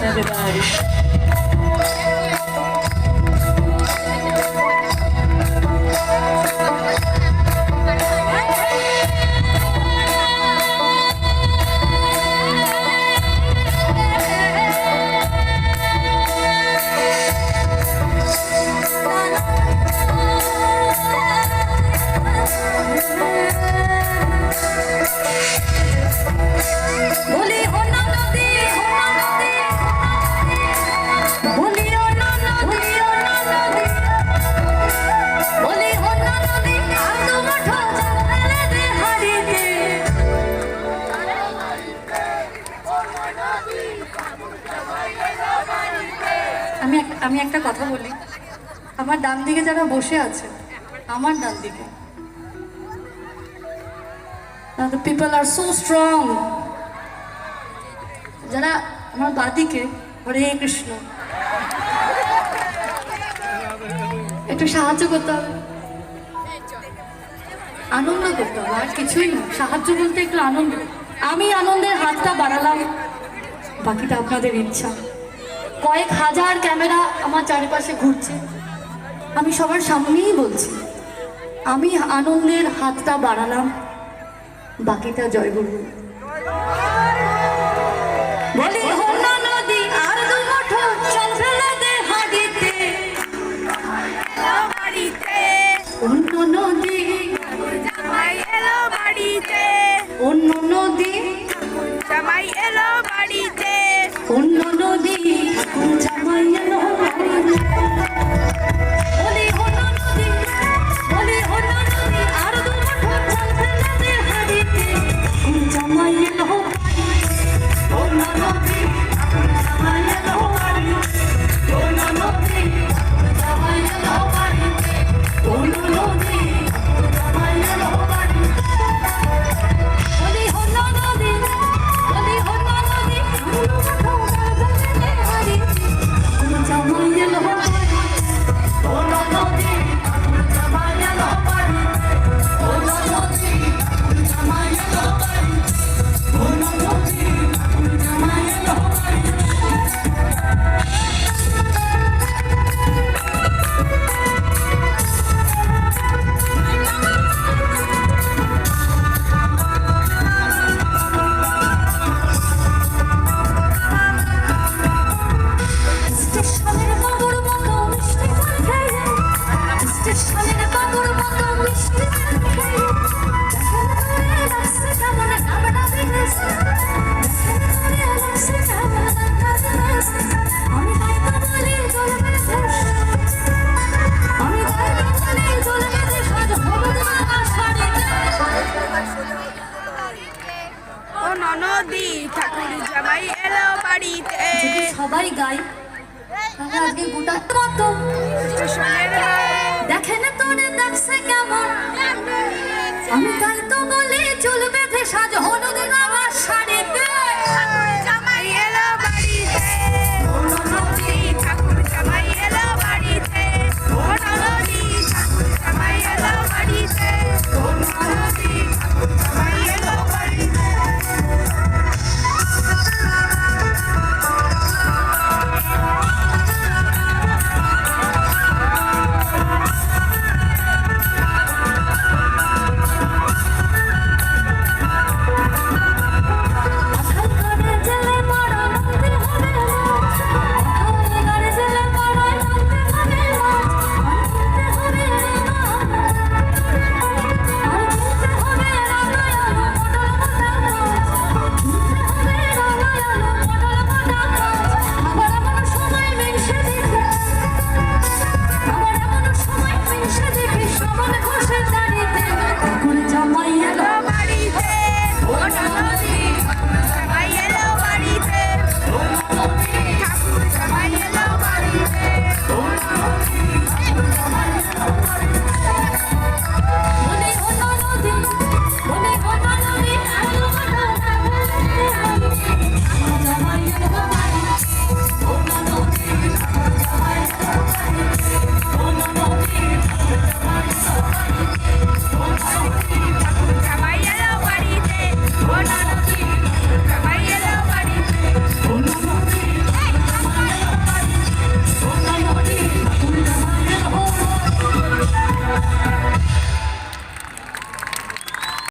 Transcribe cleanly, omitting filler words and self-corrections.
everybody. আমি একটা কথা বলি, আমার ডান দিকে যারা বসে আছে, আমার ডান দিকে, the people are so strong. যারা আমার বাদিকে, হরে কৃষ্ণ, একটু সাহায্য করতে হবে, আনন্দ করতে হবে, আর কিছুই না। সাহায্য বলতে একটু আনন্দ। আমি আনন্দের হাতটা বাড়ালাম, বাকিটা আপনাদের ইচ্ছা। কয়েক হাজার ক্যামেরা আমার চারিপাশে ঘুরছে, আমি সবার সামনেই বলছি, আমি আনন্দের হাতটা বাড়ালাম, বাকিটা জয়গুরু। বলি হোনা নদী আর দুমুঠো জল ফেলে দে হাঁড়িতে, অন্য নদী জামাই এলো বাড়িতে, অন্য নদী জামাই এলো বাড়িতে, অন্য নদী জামাই এলো বাড়িতে। বলি হোনা নদী, বলি হোনা নদী আর দুমুঠো জল ফেলে দে হাঁড়িতে, জামাই এলো বাড়িতে, অন্য নদী জামাই এলো বাড়িতে, অন্য নদী জামাই এলো বাড়িতে, অন্য নদী জামাই এলো বাড়িতে। বলি হোনা নদী, বলি হোনা নদী জামাই এলো বাড়িতে, অন্য নদী জামাই এলো বাড়িতে, অন্য নদী জামাই এলো বাড়িতে, অন্য নদী জামাই এলো বাড়িতে। স্টেশনের বাবুর মতো মিষ্টি পান খেয়ে, স্টেশনের বাবুর মতো মিষ্টি পান খেয়ে, দেখেন করে লাগছে কেমন নামটা বিদেশে, দেখেন করে লাগছে কেমন নামটা বিদেশে। আমি তাই তো বলি চলবে দেশ, আমি তাই তো বলি চলবে দেশ, আজ হলুদ আমার শাড়িতে। ও ননদি ঠাকুর জামাই এলো বাড়িতে, যদি সবাই গাই তাহলে আজকে গোটা মতো দেখেন তোরে দেখছে কেমন, আমি তাই তো বলি চুল বেঁধে সাজ হলুদ আমার শাড়ি।